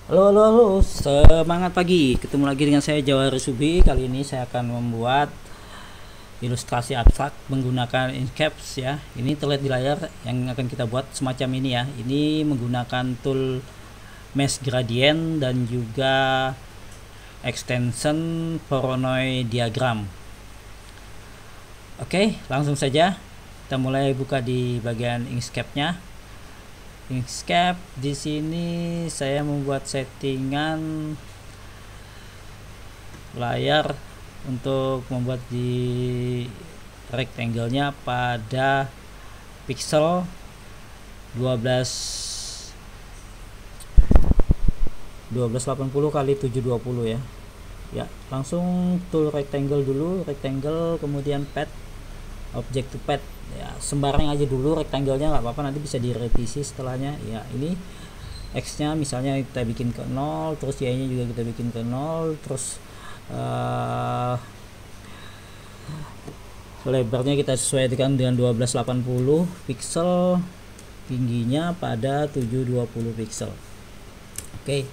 Halo, halo, halo, semangat pagi. Ketemu lagi dengan saya Jawahar Subi. Kali ini saya akan membuat ilustrasi abstrak menggunakan Inkscape ya. Ini terlihat di layar yang akan kita buat semacam ini ya. Ini menggunakan tool Mesh Gradient dan juga extension Voronoi Diagram. Oke, langsung saja kita mulai buka di bagian Inkscape-nya. Inkscape di sini saya membuat settingan layar untuk membuat di rectangle-nya pada pixel 1280 kali 720 ya. Ya, langsung tool rectangle dulu, rectangle kemudian pad, object to pad. Ya, sembarang aja dulu rectangle-nya, nggak apa-apa, nanti bisa direvisi setelahnya. Ya, ini X-nya misalnya kita bikin ke 0, terus Y-nya juga kita bikin ke 0, terus lebarnya kita sesuaikan dengan 1280 pixel, tingginya pada 720 pixel. Oke,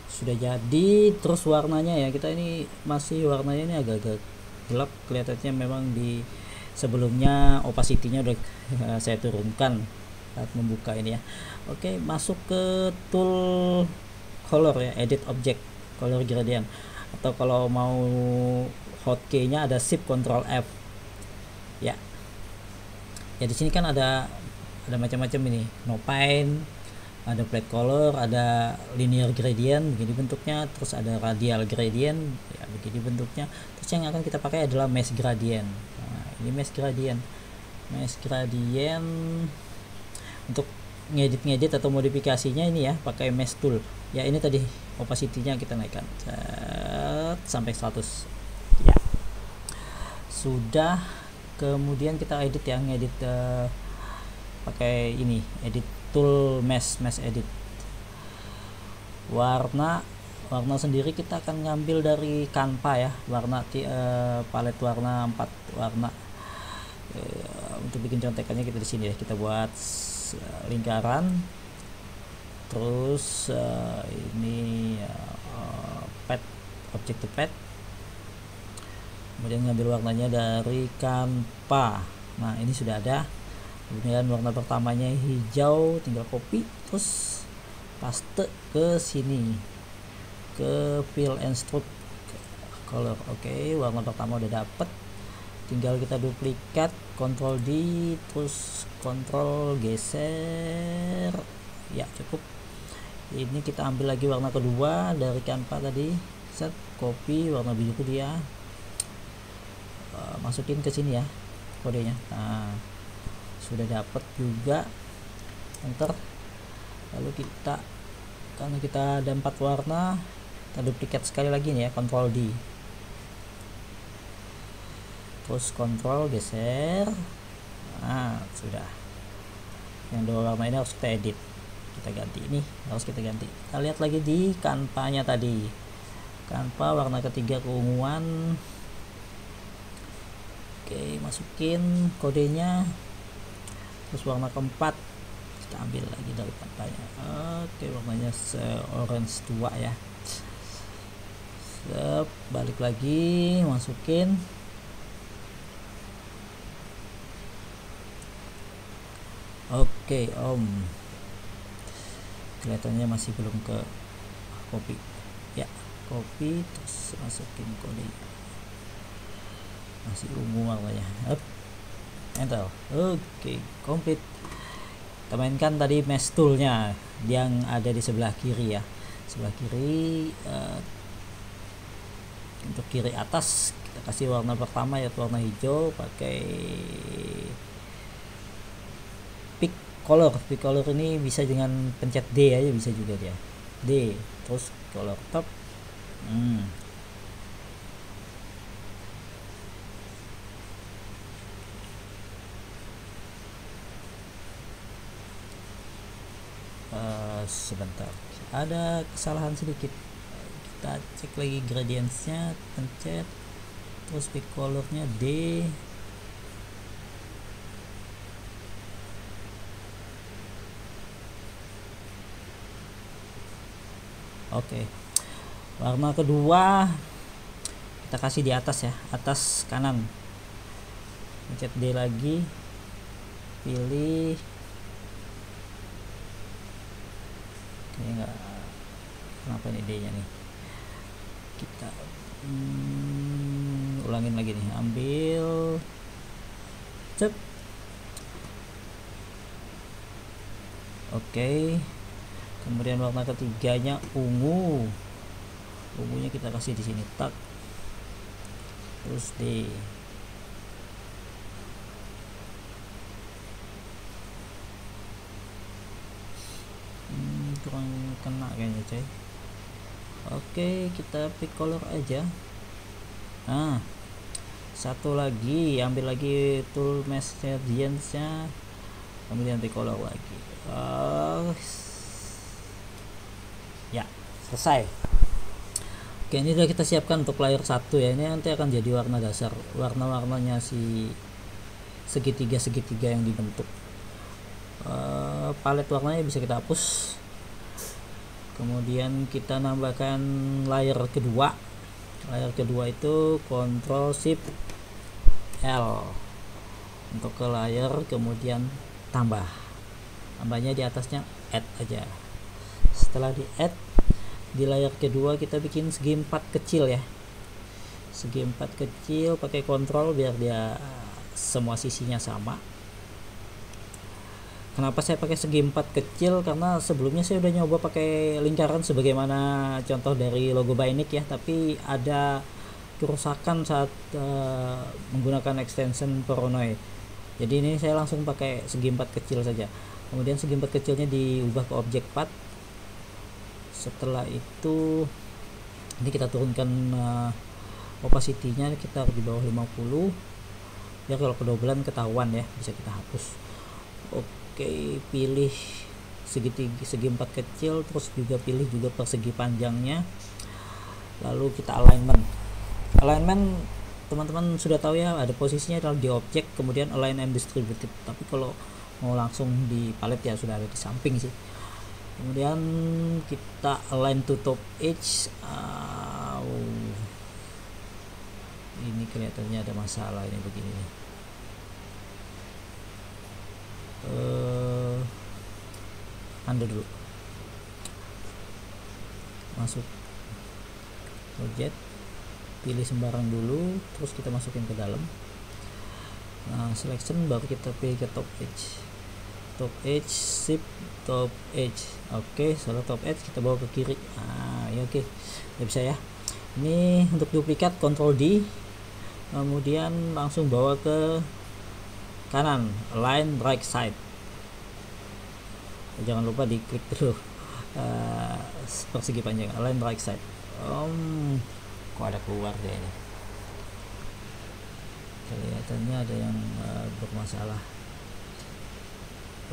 sudah jadi. Terus warnanya ya, kita ini masih warnanya ini agak-agak gelap kelihatannya, memang di sebelumnya opacity-nya udah saya turunkan saat membuka ini ya. Oke, masuk ke tool color ya, edit object, color gradient, atau kalau mau hotkey-nya ada shift control F ya. Ya, di sini kan ada macam-macam ini, no paint, ada flat color, ada linear gradient begini bentuknya, terus ada radial gradient ya begini bentuknya. Terus yang akan kita pakai adalah mesh gradient. Nah, ini mesh gradient untuk ngedit atau modifikasinya ini ya, pakai mesh tool ya. Ini tadi opacity-nya kita naikkan sampai 100 ya, sudah. Kemudian kita edit ya, ngedit pakai ini, edit tool mesh edit. Warna sendiri kita akan ngambil dari Canva ya, warna palet warna 4 warna. Untuk bikin contekannya kita di sini ya, kita buat lingkaran, terus ini pad, object to pad, kemudian ngambil warnanya dari Canva. Nah, ini sudah ada. Kemudian warna pertamanya hijau, tinggal copy terus paste ke sini, ke fill and stroke color. Oke, warna pertama udah dapet, tinggal kita duplikat, Ctrl D, terus Ctrl geser ya, cukup. Ini kita ambil lagi warna kedua dari Canva tadi, set, copy warna biru dia, masukin ke sini ya kodenya. Nah, sudah dapat juga, enter. Lalu kita, karena kita ada 4 warna, kita duplikat sekali lagi nih ya, Ctrl D, terus Ctrl geser. Nah, sudah. Yang 2 warna ini harus kita edit, kita ganti, ini harus kita ganti. Kita lihat lagi di Canva-nya tadi, Canva warna ketiga keunguan. Oke, masukin kodenya, terus warna keempat kita ambil lagi dari Canva-nya. Oke, warnanya orange tua ya. Balik lagi, masukin. Oke, kelihatannya masih belum ke copy ya, copy terus masukin kode, masih ungu warnanya. Enter. Oke, komplit. Kita mainkan tadi mesh toolnya yang ada di sebelah kiri ya, sebelah kiri. Untuk kiri atas kita kasih warna pertama yaitu warna hijau, pakai pick color ini bisa dengan pencet D aja, bisa juga dia, D, terus color top. Sebentar, ada kesalahan sedikit, kita cek lagi gradientsnya, pencet terus pick colornya D. Oke, warna kedua kita kasih di atas ya, atas kanan. Pencet D lagi, pilih. Ini enggak, kenapa ini D nya nih, kita ulangin lagi nih, ambil, cep. Oke, kemudian warna ketiganya ungu, ungunya kita kasih di sini, tak, terus D. Kurang kena kayaknya coy. Oke, kita pick color aja. Nah, satu lagi, ambil lagi tool mesh gradients nya, kemudian pick color lagi. Ya, selesai. Oke, ini sudah kita siapkan untuk layer 1 ya. Ini nanti akan jadi warna dasar, warna-warnanya si segitiga-segitiga yang dibentuk. Palet warnanya bisa kita hapus. Kemudian kita nambahkan layer kedua. Layer kedua itu Ctrl Shift L untuk ke layer, kemudian tambahnya di atasnya add aja. Setelah di add, di layer kedua kita bikin segi 4 kecil ya, segi 4 kecil, pakai kontrol biar dia semua sisinya sama. Kenapa saya pakai segi 4 kecil? Karena sebelumnya saya udah nyoba pakai lingkaran sebagaimana contoh dari logo Bionic ya, tapi ada kerusakan saat menggunakan extension Voronoi. Jadi ini saya langsung pakai segi 4 kecil saja. Kemudian segi 4 kecilnya diubah ke objek path. Setelah itu ini kita turunkan opacity-nya, kita di bawah 50 ya, kalau kedobelan ketahuan ya, bisa kita hapus. Oke, pilih segi 4 kecil, terus juga pilih juga persegi panjangnya, lalu kita alignment. Teman-teman sudah tahu ya, ada posisinya adalah di objek, kemudian align and distributed, tapi kalau mau langsung di palet ya sudah ada di samping sih. Kemudian kita align to top edge. Ini kelihatannya ada masalah ini, begini nih. Undo dulu, masuk objek, pilih sembarang dulu, terus kita masukin ke dalam. Nah, selection, baru kita pilih ke top edge, shift top edge. Oke, setelah top edge kita bawa ke kiri. Ya oke, ya bisa ya. Ini untuk duplikat, Ctrl D, kemudian langsung bawa ke kanan, align right side. Jangan lupa diklik dulu persegi panjang, align right side. Kok ada keluar deh ini, kelihatannya ada yang bermasalah.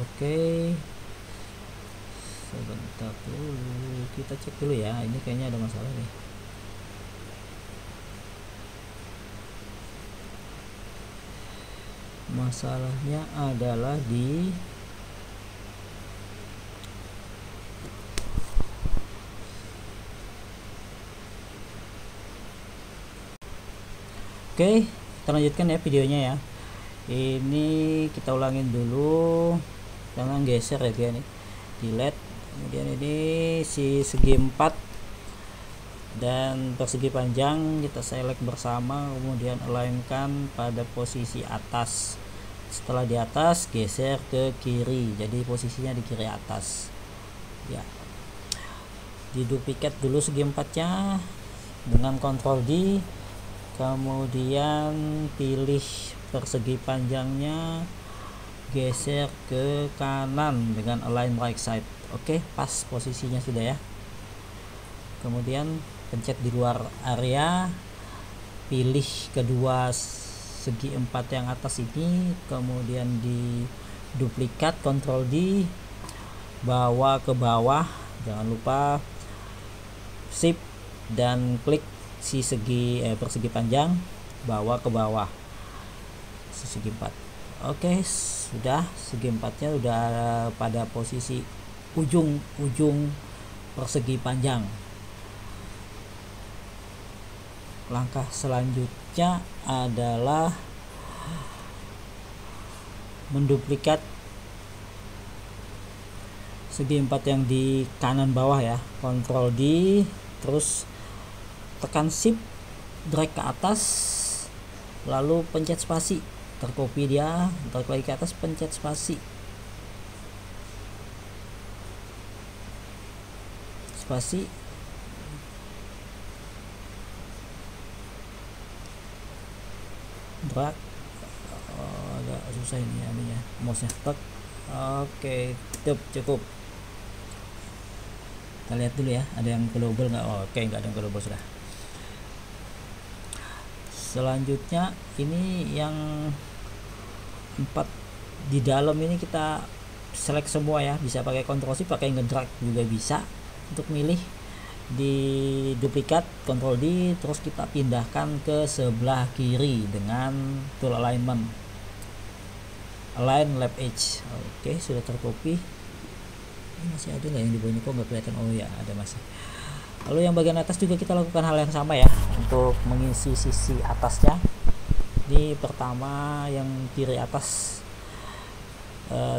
Oke, sebentar dulu, kita cek dulu ya, ini kayaknya ada masalah nih. Masalahnya adalah di Oke, kita lanjutkan ya videonya ya. Ini kita ulangin dulu, jangan geser ya dia nih, delete. Kemudian ini si segi 4 dan persegi panjang kita select bersama, kemudian alignkan pada posisi atas. Setelah di atas, geser ke kiri, jadi posisinya di kiri atas ya. Diduplikat dulu segi 4 nya dengan Ctrl D, kemudian pilih persegi panjangnya, geser ke kanan dengan align right side. Oke, pas posisinya sudah ya. Kemudian pencet di luar area, pilih kedua segi 4 yang atas ini, kemudian di duplikat, Ctrl D, bawa ke bawah, jangan lupa shift dan klik si persegi panjang, bawa ke bawah segi 4. Oke, sudah, segi 4 nya udah pada posisi ujung persegi panjang. langkah selanjutnya adalah menduplikat segi 4 yang di kanan bawah ya. Ctrl D, terus tekan shift, drag ke atas, lalu pencet spasi, tercopy dia, drag lagi ke atas, pencet spasi, drag. Agak susah ini aninya mouse nya, tek. Oke, cukup. Kita lihat dulu ya, ada yang global nggak? Oke, nggak ada yang global sudah. Selanjutnya ini yang 4 di dalam ini kita select semua ya, bisa pakai Ctrl Shift, pakai ngedrag juga bisa. Untuk milih di duplikat Ctrl D, terus kita pindahkan ke sebelah kiri dengan tool alignment, align left edge. Oke, sudah tercopy. Ini masih ada nggak yang di bawah ini, kok nggak kelihatan? Oh ya, ada masih. Lalu yang bagian atas juga kita lakukan hal yang sama ya, untuk mengisi sisi atasnya. Ini pertama yang kiri atas,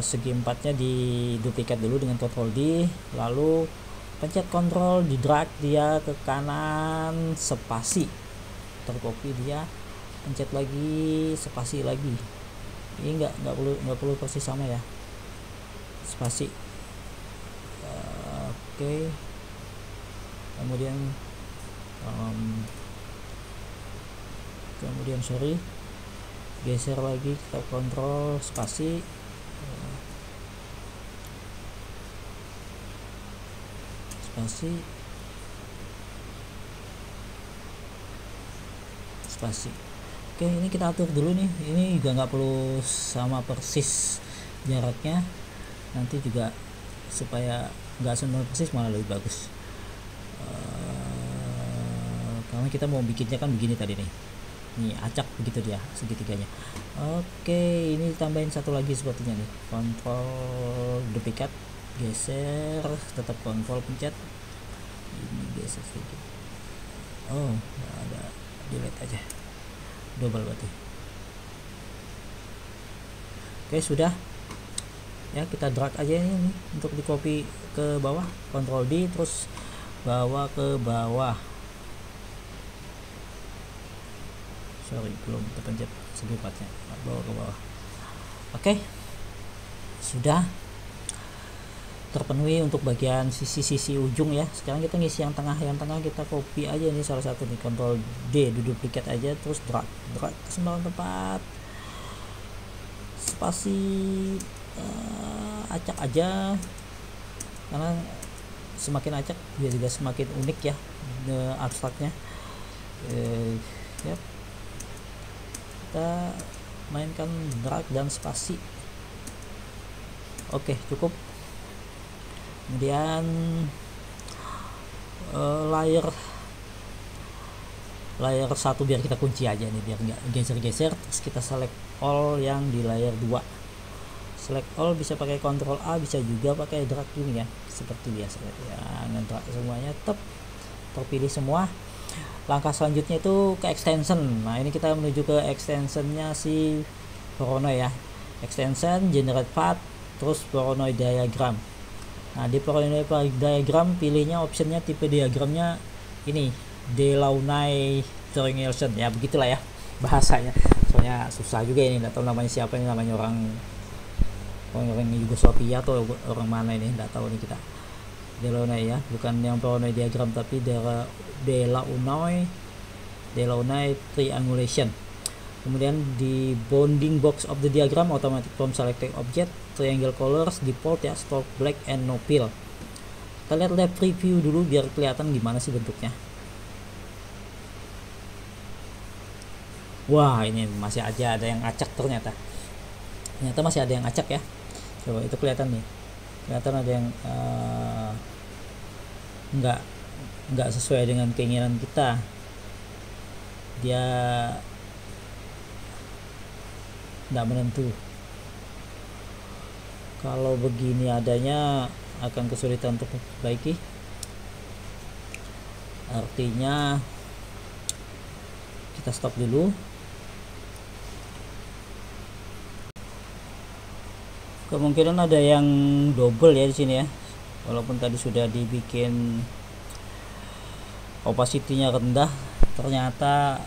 segi 4-nya di duplikat dulu dengan Ctrl D, lalu pencet Ctrl, di drag dia ke kanan, spasi, tercopy dia, pencet lagi, spasi lagi. Ini nggak perlu persis sama ya, spasi. Oke. Kemudian sorry, geser lagi, kita kontrol spasi, Oke, ini kita atur dulu nih. Ini juga nggak perlu sama persis jaraknya, nanti juga supaya nggak sama persis malah lebih bagus. Karena kita mau bikinnya kan begini tadi nih, acak begitu dia segitiganya. Oke, ini tambahin satu lagi sepertinya nih, Ctrl duplikat, geser, tetap Ctrl pencet, ini geser sedikit. Oh, nggak ada, delete aja, double berarti. Oke, sudah ya, kita drag aja ini untuk di copy ke bawah, Ctrl D, terus bawa ke bawah. Sorry, belum terpencet segi 4-nya, bawa ke bawah. Oke, sudah terpenuhi untuk bagian sisi ujung ya. Sekarang kita ngisi yang tengah kita copy aja ini salah satu nih, Ctrl D, duplikat aja, terus drag ke sembarang tempat, spasi, acak aja, karena semakin acak dia juga semakin unik ya abstraknya. Yep. Kita mainkan drag dan spasi. Oke, cukup. Kemudian layer 1 biar kita kunci aja nih, biar nggak geser-geser. Terus kita select all yang di layer 2. Select all bisa pakai Ctrl A, bisa juga pakai drag ini ya, seperti biasa ya, ngedrag semuanya, terpilih semua. Langkah selanjutnya itu ke extension. Nah, ini kita menuju ke extensionnya si Voronoi ya, extension, generate path, terus Voronoi diagram. Nah, di Voronoi diagram pilihnya optionnya tipe diagramnya ini, Delaunay triangulation ya, begitulah ya bahasanya, soalnya susah juga ini, nggak tahu namanya siapa, ini namanya orang Yugoslavia atau orang mana ini, nggak tahu nih kita. Delaunay ya, bukan yang Voronoi diagram, tapi Delaunay triangulation. Kemudian di bounding box of the diagram, automatic from selected object, triangle colors default ya, stroke black and no fill. Kita lihat preview dulu biar kelihatan gimana sih bentuknya. Wah, ini masih aja ada yang acak, ternyata masih ada yang acak ya. Coba itu kelihatan nih, kelihatan ada yang nggak sesuai dengan keinginan kita, dia nggak menentu. Kalau begini adanya akan kesulitan untuk memperbaiki, artinya kita stop dulu. Kemungkinan ada yang double ya di sini ya, walaupun tadi sudah dibikin opacity-nya rendah, ternyata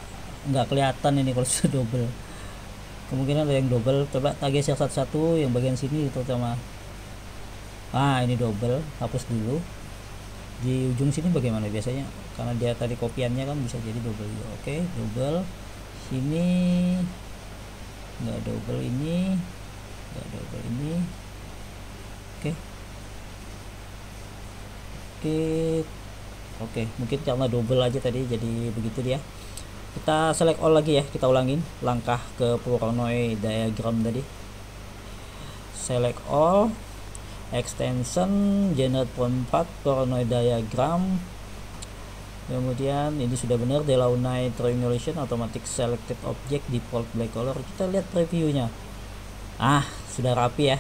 nggak kelihatan ini kalau sudah double. Kemungkinan ada yang double. Coba kita geser satu-satu yang bagian sini terutama. Ini double, hapus dulu. Di ujung sini bagaimana biasanya, karena dia tadi kopiannya kan bisa jadi double. Oke, double sini, nggak double ini, nggak double ini. Oke, mungkin karena double aja tadi jadi begitu dia. Kita select all lagi ya, kita ulangin langkah ke Voronoi diagram tadi. Select all, extension, generate point 4, Voronoi diagram. Kemudian ini sudah benar, Delaunay triangulation, automatic selected object, default black color. Kita lihat previewnya. Sudah rapi ya.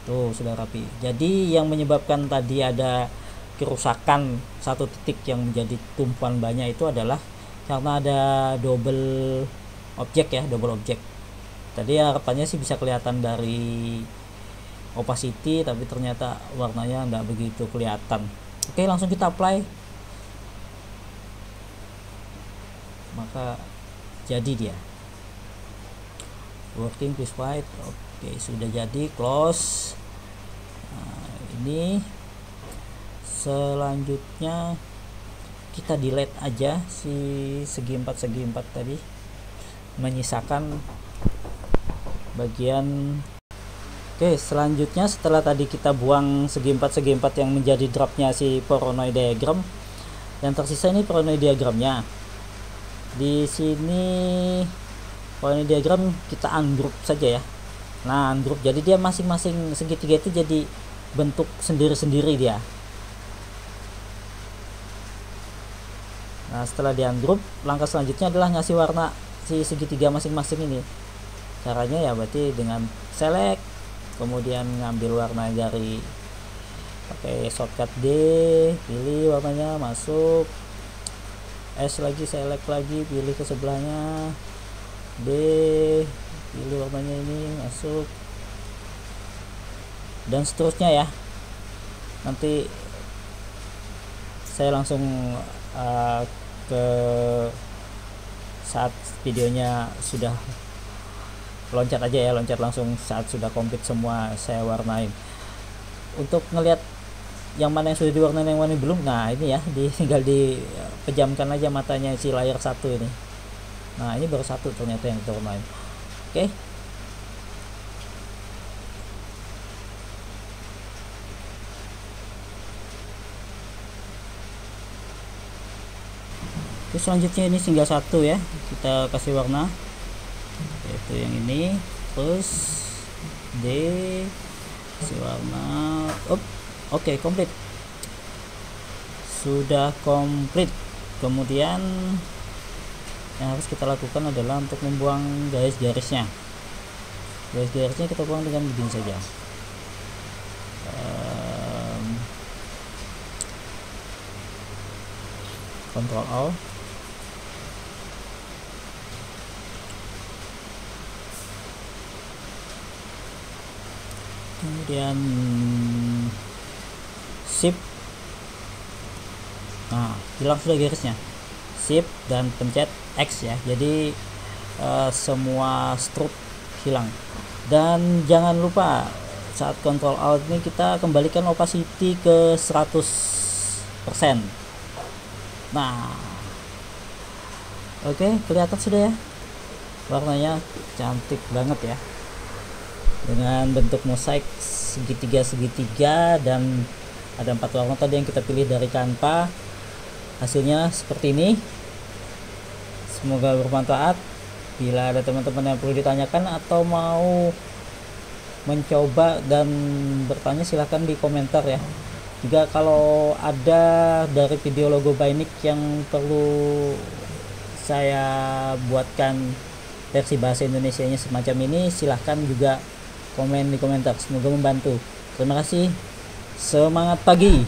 Tuh, sudah rapi. Jadi yang menyebabkan tadi ada kerusakan satu titik yang menjadi tumpuan banyak itu adalah karena ada double objek ya, double objek. Tadi harapannya sih bisa kelihatan dari opacity, tapi ternyata warnanya nggak begitu kelihatan. Oke, langsung kita apply. Maka jadi dia working with white. Oke, sudah jadi, close. Ini selanjutnya kita delete aja si segi 4 tadi, menyisakan bagian. Oke, selanjutnya setelah tadi kita buang segi 4 yang menjadi draftnya si Voronoi diagram, yang tersisa ini Voronoi diagramnya. Di sini Voronoi diagram kita ungroup saja ya. Ungroup, jadi dia masing-masing segitiga itu jadi bentuk sendiri-sendiri dia. Setelah di ungroup, langkah selanjutnya adalah ngasih warna si segitiga masing-masing ini. Caranya ya berarti dengan select, kemudian ngambil warna dari pakai shortcut D, pilih warnanya, masuk, S lagi, select lagi, pilih ke sebelahnya, D, pilih warnanya ini, masuk, dan seterusnya ya. Nanti saya langsung ke saat videonya sudah loncat aja ya, loncat langsung saat sudah komplit semua saya warnain. Untuk ngelihat yang mana yang sudah diwarnain, yang mana belum, ini ya, tinggal dipejamkan aja matanya si layar satu ini. Ini baru satu ternyata yang terwarnain. Oke. Terus selanjutnya ini tinggal satu ya, kita kasih warna, yaitu yang ini. Terus D, kasih warna. Oke, komplit, sudah komplit. Kemudian yang harus kita lakukan adalah untuk membuang garis-garisnya. Garis-garisnya kita buang dengan begini saja. Ctrl Alt, kemudian Shift. Hilang sudah garisnya. Shift dan pencet X ya, jadi semua stroke hilang. Dan jangan lupa saat Ctrl Alt ini kita kembalikan opacity ke 100%. Oke, kelihatan sudah ya, warnanya cantik banget ya, dengan bentuk mosaik segitiga, dan ada 4 warna tadi yang kita pilih dari Canva. Hasilnya seperti ini. Semoga bermanfaat. Bila ada teman-teman yang perlu ditanyakan atau mau mencoba dan bertanya, silahkan di komentar ya. Juga kalau ada dari video logo Bainik yang perlu saya buatkan versi bahasa Indonesianya semacam ini, silahkan juga komen di komentar. Semoga membantu. Terima kasih. Semangat pagi.